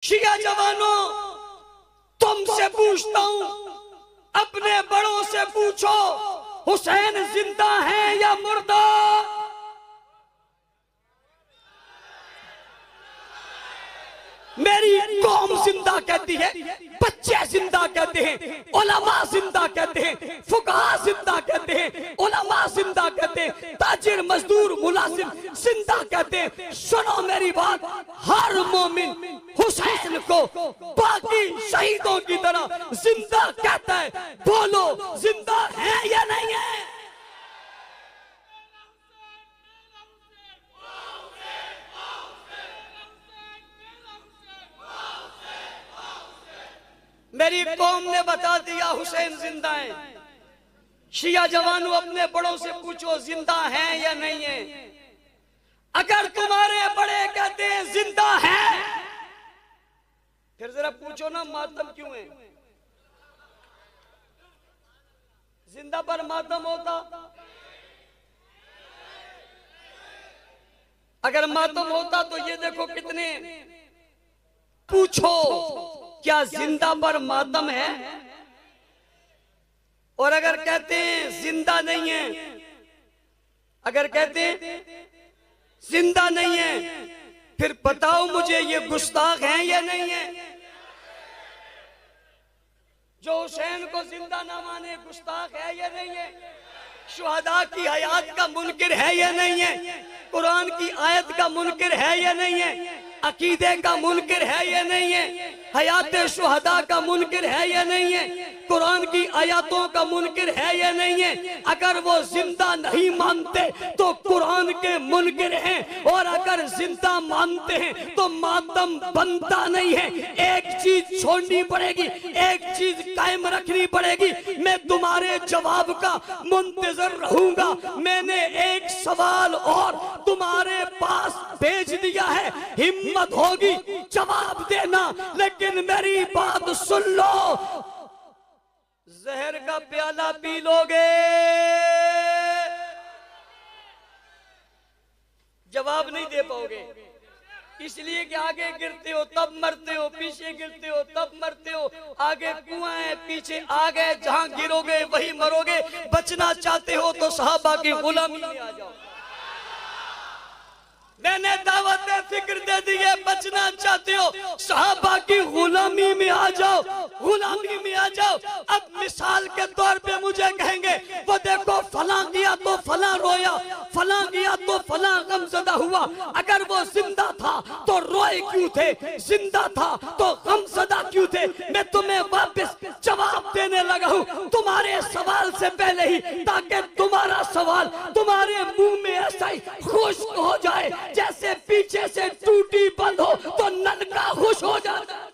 शिया जवानों, तुमसे पूछता हूं, अपने बड़ों से पूछो, हुसैन जिंदा है या मुर्दा? मेरी कौम जिंदा कहती है, बच्चे जिंदा कहते हैं, उलमा जिंदा कहते हैं, फुकहा जिंदा कहते हैं, उलमा जिंदा कहते हैं, ताजिर मजदूर मुलाजिम जिंदा कहते हैं। सुनो मेरी बात, हर मोमिन हुसैन को बाकी शहीदों की तरह जिंदा कहता है। बोलो, जिंदा है या नहीं है? मेरी कौम ने बता दिया हुसैन जिंदा है। शिया जवानों, अपने बड़ों से पूछो जिंदा है या नहीं है। अगर तुम्हारे बड़े कहते हैं जिंदा है, फिर जरा पूछो ना मातम क्यों है? जिंदा पर मातम होता? अगर मातम होता तो ये देखो कितने। पूछो, क्या जिंदा पर मातम है? और अगर कहते हैं जिंदा नहीं है, अगर कहते हैं जिंदा नहीं है, फिर बताओ मुझे ये गुस्ताख है या नहीं है? जो हुसैन को जिंदा ना माने गुस्ताख है या नहीं है? शुहदा की हयात का मुनकिर है या नहीं है? कुरान की आयत का मुनकिर है या नहीं है? अकीदे का मुनकिर है या नहीं है? हयात शुहदा का मुनकिर है या नहीं है? कुरान की आयतों का मुनकिर है या नहीं है? अगर वो जिंदा नहीं मानते तो कुरान के मुनकिर हैं, और अगर जिंदा मानते हैं तो मातम बनता नहीं है। एक चीज छोड़नी पड़ेगी, एक चीज कायम रखनी पड़ेगी। मैं तुम्हारे जवाब का मुंतजर रहूंगा। मैंने एक सवाल और तुम्हारे पास भेज दिया है, हिम्मत होगी जवाब देना, लेकिन मेरी बात सुन लो। जहर का प्याला पी लोगे? जवाब नहीं दे पाओगे, इसलिए कि आगे गिरते हो तब मरते हो, पीछे गिरते हो तब मरते हो। आगे कुआं है, पीछे आ गए, जहां गिरोगे वही मरोगे। बचना चाहते हो तो सहाबा की गुलामी में आ जाओ। मैंने दावत फिक्र दे दी है, बचना चाहते हो सहाबा की गुलामी में आ जाओ, गुलामी में आ जाओ। अब मिसाल के तौर पे मुझे कहेंगे, वो देखो फलां किया तो फलां रोया, फलां किया तो फलां गमज़दा हुआ। अगर वो जिंदा था तो रोए क्यों थे? जिंदा था तो गमज़दा क्यों थे? मैं तुम्हें वापस जवाब देने लगा हूं तुम्हारे सवाल से पहले ही, ताकि तुम्हारा सवाल तुम्हारे मुंह में ऐसा ही खुश्क हो जाए जैसे पीछे से टूटी बंद हो तो नलका खुश हो जाता है।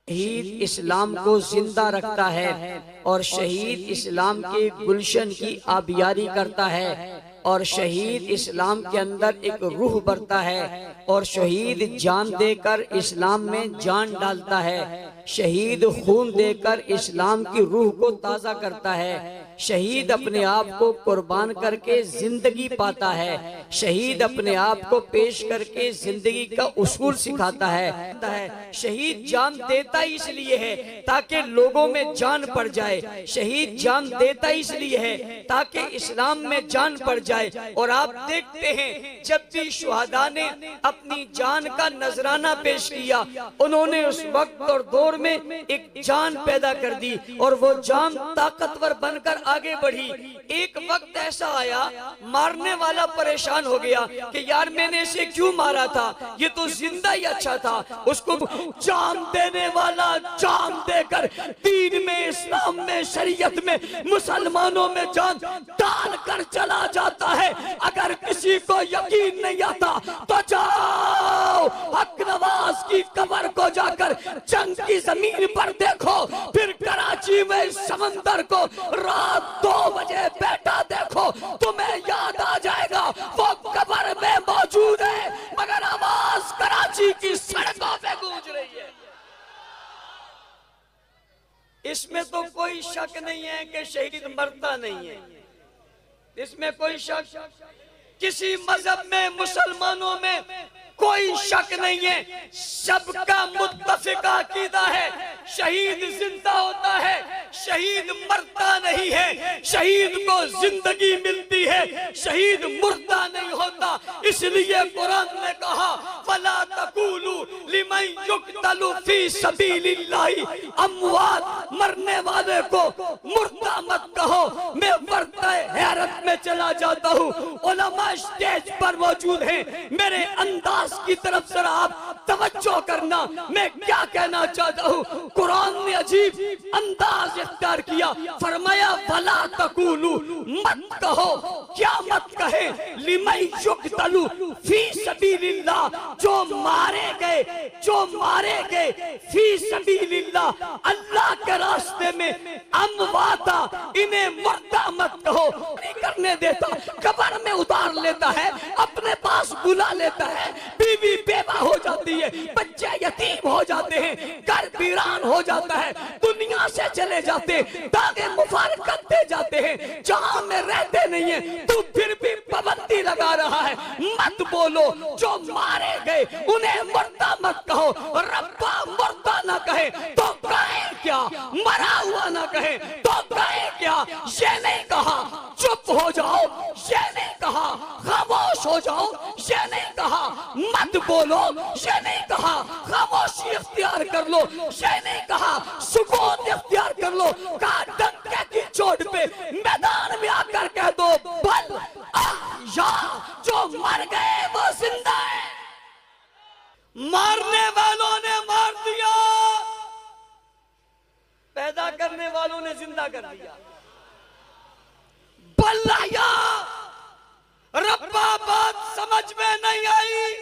शहीद इस्लाम को जिंदा रखता है, और शहीद इस्लाम के गुलशन की आबियारी करता है, और शहीद इस्लाम के अंदर एक रूह भरता है, और शहीद जान देकर इस्लाम में जान डालता है। शहीद खून देकर इस्लाम की रूह को ताज़ा करता है। शहीद अपने आप को कुर्बान करके जिंदगी पाता है। शहीद अपने आप को पेश करके जिंदगी का उसूल सिखाता है। शहीद जान देता इसलिए है ताकि लोगों में जान पड़ जाए। शहीद जान देता इसलिए है ताकि इस्लाम में जान पड़ जाए। और आप देखते हैं, जब भी शुहदा ने अपनी जान का नजराना पेश किया, उन्होंने उस वक्त और दौर में एक जान पैदा कर दी, और वो जान ताकतवर बनकर आगे बढ़ी। एक वक्त ऐसा आया, मारने वाला परेशान हो गया कि यार मैंने इसे क्यों मारा था, ये तो जिंदा ही अच्छा था। उसको जान देने वाला जान देकर दीन में, इस्लाम में, शरीयत में, मुसलमानों में जान डाल कर चला जाता है। अगर किसी को यकीन नहीं आता तो जाओ हक नवाज की कब्र को जाकर जंग की जमीन पर देखो, फिर कराची में समंदर को रात 2 बजे बैठा देखो, तुम्हें याद आ जाएगा वो कब्र में मौजूद है, मगर आवाज कराची की सड़कों पे गूंज रही है। इसमें तो कोई शक नहीं है कि शहीद मरता नहीं है, इसमें कोई शक। किसी मजहब में, मुसलमानों में कोई शक नहीं है, सबका मुत्तफिका अकीदा है, शहीद जिंदा होता है, शहीद मरता नहीं है, शहीद को जिंदगी मिलती है, शहीद मुर्दा नहीं होता। इसलिए कुरान ने कहा फला तकूलू लिमन युक्तलु फी सबीलिल्लाहि अमवात, मरने वाले को मुर्दा मत कहो। मैं बढ़ता हैरत में चला जाता हूँ, उलमा स्टेज पर मौजूद हैं, मेरे अंदाज की तरफ जरा आप तवज्जो करना। मैं क्या कहना चाहता हूँ, कुरान ने अजीब अंदाज इख्तियार किया, फरमाया भला तकूलू, मत कहो। क्या मत कहे? लिमन युक्तलू फी सबीलिल्लाह, जो मारे गए फी सबीलिल्लाह, अल्लाह के रास्ते में, अमवाता, इन्हें मुर्दा मत कहो। नहीं करने देता, कब्र में उतार लेता है, अपने पास बुला लेता है, बीवी बेवा हो जाती है, बच्चे यतीम हो जाते हैं, घर वीरान हो जाता है, दुनिया से चले जाते, दागे मुफारकत दे जाते हैं, जहां में रहते नहीं है, तू फिर भी पाबंदी लगा रहा है। मत बोलो, जो मारे गए उन्हें मुर्दा मत कहो। रब्बा मुर्दा ना कहे तो कहे क्या, मरा हुआ ना कहे तो कहे क्या? ये नहीं कहा चुप हो जाओ, ये नहीं कहा खामोश हो जाओ, ये नहीं कहा मत बोलो, ये नहीं कहा खामोशी इख्तियार कर लो, ये नहीं कहा सुकून इख्तियार कर लो। कहा डंके की चोट पे मैदान में आकर कह दो बल या, जो मर गए वो जिंदा है। मारने वालों ने मार दिया, पैदा करने वालों ने जिंदा कर दिया। बल्लाया रब्बा बात समझ में नहीं आई,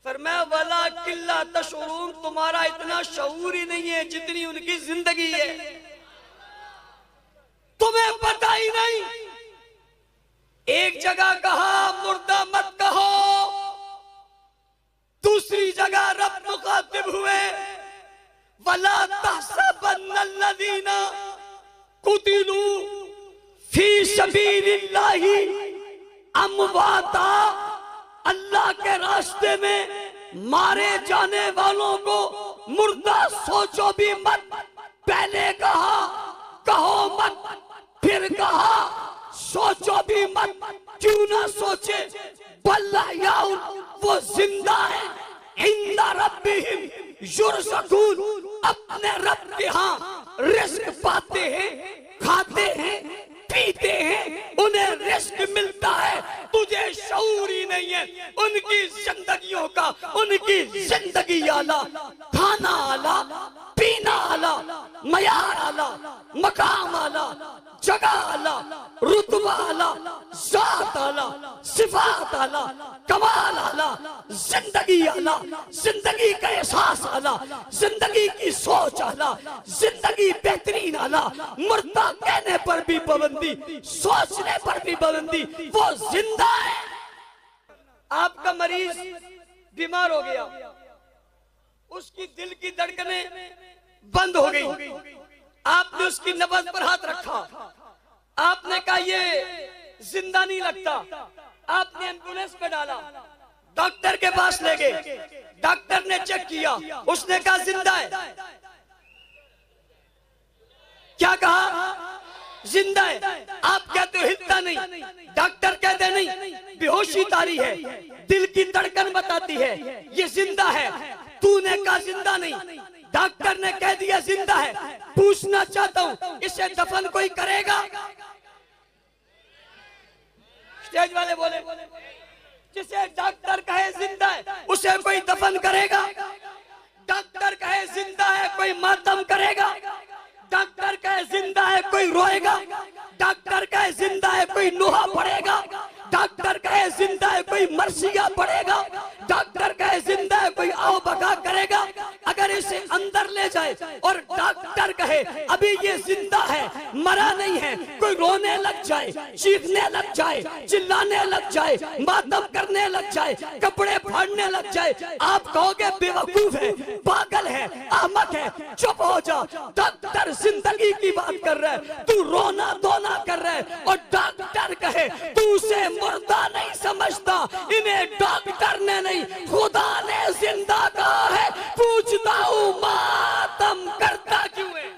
फरमाया वला किल्ला तशउरून, तुम्हारा इतना शऊर ही नहीं है जितनी उनकी जिंदगी है, तुम्हें पता ही नहीं। एक जगह कहा मुर्दा मत कहो, दूसरी जगह रब मुखातिब हुए वला तहसबन्नल्लज़ीना कुतिलू फी सबीलिल्लाहि अमवाता, अल्लाह के रास्ते में मारे जाने वालों को मुर्दा सोचो भी मत। पहले कहा कहो मत, फिर कहा सोचो भी मत। क्यों ना सोचे? बल्लायाउन, वो जिंदा है, इंदा रब्बिहिम युरज़क़ून, अपने रब के यहाँ रिस्क पाते हैं, खाते हैं, पीते हैं, उन्हें रिस्क मिलता है। तुझे शऊर ही नहीं है उनकी जिंदगियों का। उनकी जिंदगी आला, खाना आला, पीना आला, मयार आला, मकाम आला, जगह आला, रुतबा आला, जात आला, सिफात आला, कमाल आला, जिंदगी आला, जिंदगी का एहसास आला, जिंदगी की सोच आला, जिंदगी बेहतरीन आला। मुर्दा कहने पर भी पाबंदी, सोचने पर भी पाबंदी, वो जिंदा है। आपका मरीज बीमार हो गया, उसकी दिल की धड़कनें बंद हो गई, आपने उसकी नब्ज पर हाथ रखा, आपने कहा ये जिंदा नहीं लगता, आपने एम्बुलेंस पे डाला, डॉक्टर के पास ले गए, डॉक्टर ने चेक किया, उसने कहा जिंदा है। क्या कहा? जिंदा है। आप कहते हो हिलता नहीं, डॉक्टर कहते नहीं, बेहोशी तारी है, दिल की धड़कन बताती है ये जिंदा है। तूने कहा जिंदा नहीं, डॉक्टर ने कह दिया जिंदा है। पूछना चाहता हूं इसे दफन कोई करेगा? स्टेज वाले बोले, जिसे डॉक्टर कहे जिंदा है उसे कोई दफन करेगा? डॉक्टर कहे जिंदा है कोई मातम करेगा? डॉक्टर कहे जिंदा है कोई रोएगा? डॉक्टर कहे जिंदा है कोई नोहा पड़ेगा? डॉक्टर कहे जिंदा है कोई मरसिया पड़ेगा? डॉक्टर कहे जिंदा है कोई आओ बका करेगा? अगर इसे अंदर ले जाए और डॉक्टर कहे कहे अभी ये जिंदा है, मरा नहीं है, कोई रोने लग जाए, चीखने लग जाए, चिल्लाने लग जाए, मातम करने लग जाए, कपड़े फाड़ने लग जाए, आप कहोगे बेवकूफ है, पागल है, अहमक है, चुप हो जा। डॉक्टर जिंदगी की बात कर रहा है, तू रोना धोना कर रहा है, और डॉक्टर कहे तू उसे मुर्दा नहीं समझता। इन्हें डॉक्टर ने नहीं, खुदा ने जिंदा कहा है। पूछता हूं मातम करता क्यों है?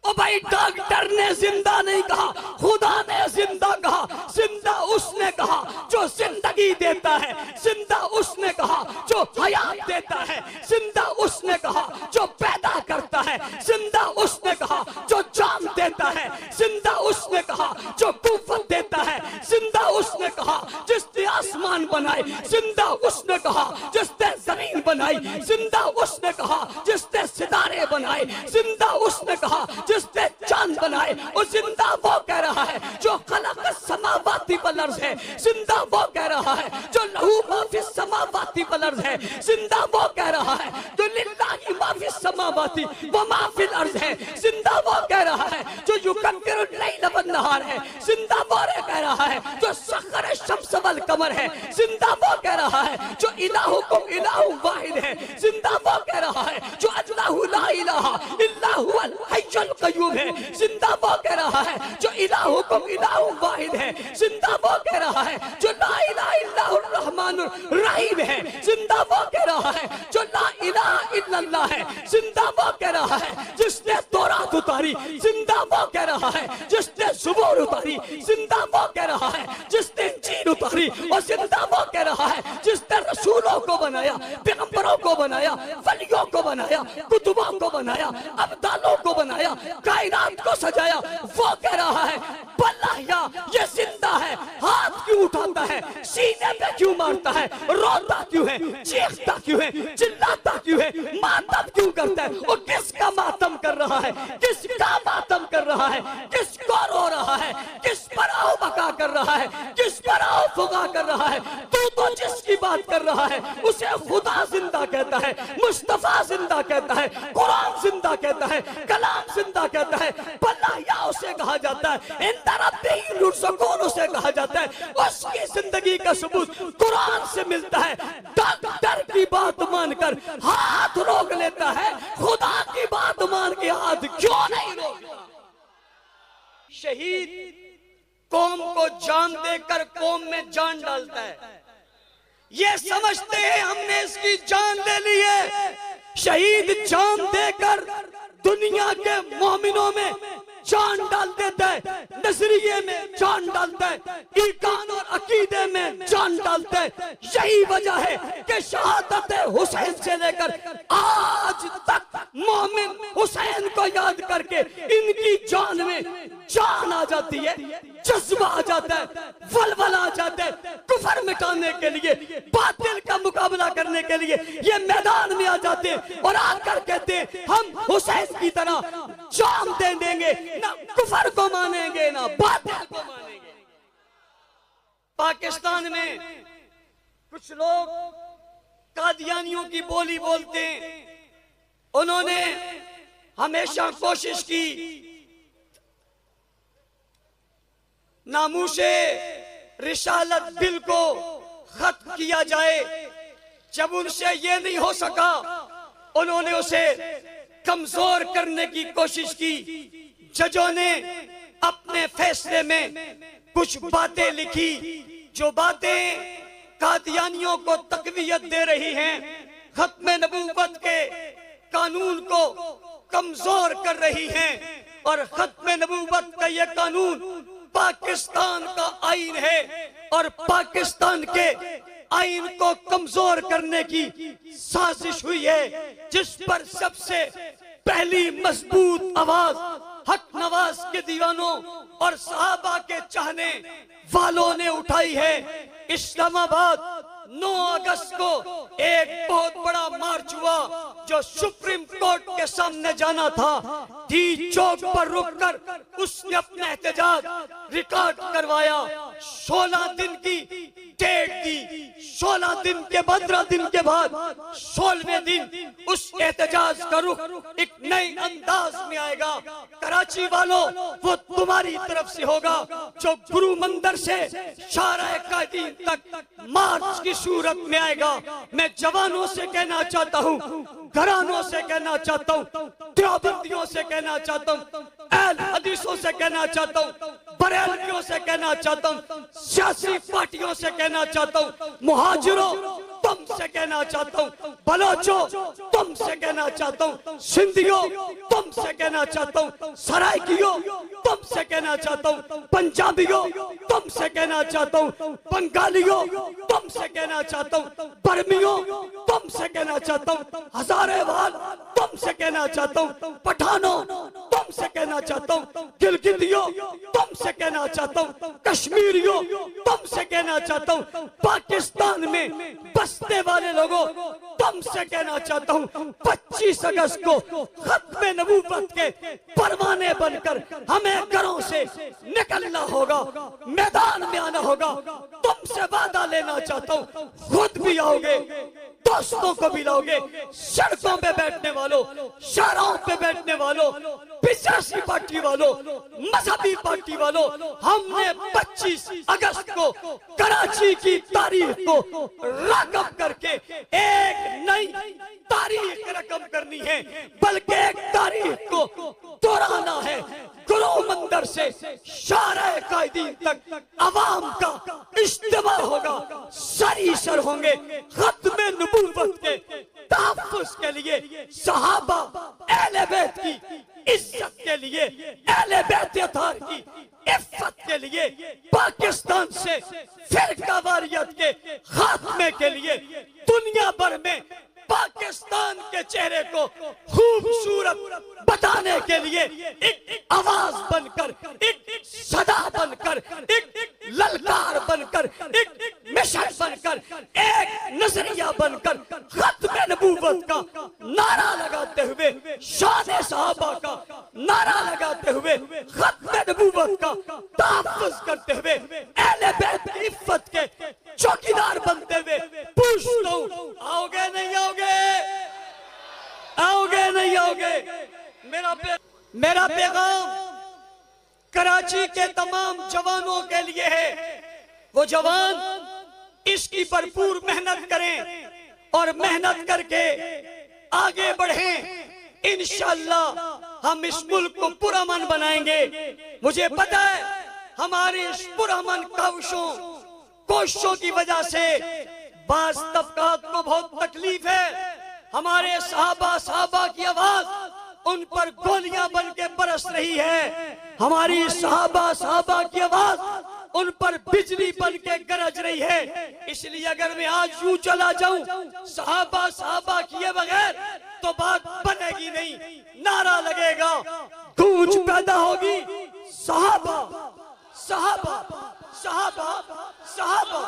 ओ भाई, डॉक्टर ने जिंदा नहीं कहा, खुदा ने जिंदा कहा। जिंदा उसने कहा जो जिंदगी देता है, जिंदा उसने कहा जो हयात देता है, जिंदा उसने कहा जो पैदा करता है, जिंदा उसने कहा जो जान देता है, जिंदा उसने कहा जो कुव्वत देता है, जिंदा उसने कहा जिसने आसमान बनाए, जिंदा उसने कहा जिसने जमीन बनाई, जिंदा उसने कहा जिसने सितारे बनाए, जिंदा उसने कहा जिसने चांद बनाए। और जिंदा वो कह रहा है जो खलक समावाती वल अर्ज़ है, जिंदा वो कह रहा है जो लहू मा फिस समावाती वल अर्ज़ है, जिंदा वो कह रहा है जो लिल्लाहि मा फिस समावाती व मा फिल अर्ज़ है, जिंदा वो कह रहा है जो युकव्विरुल लैल वन नहार है, जिंदा वो कह रहा है जो सखर शम्स वल कमर है, जिंदा वो कह रहा है जो इलाहुकुम इलाहु वाहिद है, जिंदा वो कह रहा है जो अल्लाहु ला इलाहा इल्ला हुवल हय्युल क़य्यूम है, जिंदा वो कह रहा है जो इलाहुकुम इलाहु वाहिद है, जिंदा वो कह रहा है जो ला इलाहा इल्लहुर रहमानुर रहीम है, जिंदा वो कह रहा है जो ला इलाहा इल्लल्लाह है, जिंदा वो कह रहा है जिसने तौरात उतारी, जिंदा वो कह रहा है जिसने ज़बूर उतारी, जिंदा वो कह रहा है जिसने इंजील उतारी, और जिंदा वो कह रहा है जिसने रसूलों को बनाया, पैगंबरों को बनाया, वलियों को बनाया, कुतुबों को बनाया, अब्दालों को बनाया, कायनात को सजाया। वो कह रहा है बल्लाया ये जिंदा है, हाथ क्यों उठाता है, सीने पे क्यों मारता है, रोता क्यों है, चीखता क्यों है, चिल्लाता क्यों है, मातम क्यों करता है? और किसका मातम कर रहा है, किसका मातम कर रहा है, किसको रो रहा है, किस पर आओ बका कर रहा है, किस पर आओ फुगा कर रहा है? तू तो जिसकी बात कर रहा है उसे खुदा जिंदा कहता है, मुस्तफा जिंदा कहता है, कुरान जिंदा कहता है, कलाम जिंदा कहता है, बल्लाया उसे कहा जाता है, सुकून उसे कहा जाता है। उसकी जिंदगी का सबूत कुरान से मिलता है। डॉक्टर की बात मानकर हाथ रोक लेता है, खुदा की बात मान के हाथ क्यों नहीं रोकता? शहीद कौम को जान देकर कौम में जान डालता है। ये समझते हैं हमने इसकी जान ले ली है। शहीद जान देकर दुनिया के मोमिनों में जान डाल देता है, नजरिए में जान डालता है, ईमान और अकीदे में जान डालता है। यही वजह है कि शहादत हुसैन से लेकर आज तक मोमिन हुसैन को याद करके इनकी जान में जान आ जाती है, जज्बा आ जाता है, वलवला आ जाता है। कुफर मिटाने के लिए, बातिल का मुकाबला करने के लिए ये मैदान में आ जाते हैं और आकर कहते हैं हम हुसैन की तरह जान दे देंगे, ना कुफर को मानेंगे ना बातिल को मानेंगे। पाकिस्तान में कुछ लोग कादियानियों की बोली बोलते हैं। उन्होंने हमेशा कोशिश की नामूसे रिसालत बिल को खत्म किया जाए। जब उनसे ये नहीं हो सका, उन्होंने उसे कमजोर करने की कोशिश की। जजों ने अपने फैसले में कुछ बातें लिखी, जो बातें कादियानियों को तकवीयत दे रही हैं, खत्म नबूवत के कानून को कमजोर कर रही हैं। और खत्म नबूवत का यह कानून पाकिस्तान का आईन है और पाकिस्तान के आईन को कमजोर करने की साजिश हुई है, जिस पर सबसे पहली मजबूत आवाज हक नवाज के दीवानों और सहाबा के चाहने वालों ने उठाई है। इस्लामाबाद 9 अगस्त को एक बहुत बड़ा मार्च हुआ जो सुप्रीम कोर्ट के सामने जाना था। डी चौक पर रुककर उसने अपना एहतजाज रिकॉर्ड करवाया। 16 दिन की डेट दी। 16 दिन के 15 दिन के बाद 16वें दिन उस एहतजाज का रुख एक नए अंदाज में आएगा। कराची वालों, वो तुम्हारी तरफ से होगा जो गुरु मंदिर से शाहराह कायदीन तक मार्च की सूरत में आएगा। मैं जवानों से कहना चाहता हूँ, घरानों से कहना चाहता हूँ, देवबंदियों से कहना चाहता हूँ, अहल हदीसों से कहना चाहता हूँ, बरेलवियों से कहना चाहता हूँ, सियासी पार्टियों से कहना चाहता हूँ, मुहाजिरों तुमसे कहना चाहता हूँ, बलोचों तुमसे कहना चाहता हूँ, सिंधियों तुमसे कहना चाहता हूँ, सराइकियों तुमसे कहना चाहता हूँ, पंजाबियों तुमसे कहना चाहता हूँ, बंगालियों तुमसे कहना चाहता हूँ, बर्मियों तुमसे कहना चाहता हूँ, हजारेवाल तुमसे कहना चाहता हूँ, पठानों तुमसे कहना चाहता हूँ, गिलगितियों तुमसे कहना चाहता हूँ, कश्मीरियों तुमसे कहना चाहता हूँ, पाकिस्तान में बसने वाले लोगों तुमसे कहना चाहता हूँ, 25 अगस्त को खत्मे नबूवत के परवाने बनकर हमें घरों से निकलना होगा, मैदान में आना होगा। तुमसे वादा लेना चाहता हूँ, खुद भी आओगे, दोस्तों को भी लाओगे, सड़कों पे बैठने वालों, शहरों पे बैठने वालों, सियासी पार्टी वालों, मजहबी पार्टी वालों, हमने 25 अगस्त को कराची की तारीख को रकम करके एक नई तारीख रकम करनी है, बल्कि एक तारीख को दोहराना है। गुरु मंदिर से शाहराह कायदीन तक अवाम का इज्तिमा होगा, सर होंगे। खत्मे नबूवत के तहफ्फुज़ के लिए, सहाबा अहले बैत की इज्जत के लिए, अहले बैत अतार की इफ्फत के लिए, पाकिस्तान से फिरकावारियत के खात्मे के लिए, दुनिया भर में पाकिस्तान के चेहरे को खूबसूरत बताने के लिए एक आवाज बनकर, एक सदा बनकर, एक ललकार बनकर, एक मिशन बनकर, एक नजरिया बनकर, खत्मे नबूवत का नारा लगाते हुए, शान सहाबा का नारा लगाते हुए, खत्मे नबूवत का तहफ्फुज़ करते हुए, अहले बैत की इफ्फत के चौकीदार बनते हुए पूछता हूँ, आओगे नहीं आओगे? आओगे नहीं आओगे? मेरा पैगाम कराची के तमाम जवानों के लिए है। वो जवान इसकी भरपूर मेहनत करें और मेहनत करके आगे बढ़ें। इंशाअल्लाह हम इस मुल्क को पुरअमन बनाएंगे। मुझे पता है हमारे इस पुरअमन कोशिशों की वजह से बाज़ तबकात को बहुत तकलीफ है। हमारे सहाबा की आवाज उन पर गोलियां बन के बरस रही है। हमारी सहाबा की आवाज उन पर बिजली बन के गरज रही है। इसलिए अगर मैं आज यूं चला जाऊं सहाबा किए बगैर तो बात बनेगी नहीं। नारा लगेगा, गूंज पैदा होगी, सहाबा सहाबा सहाबा सहाबा।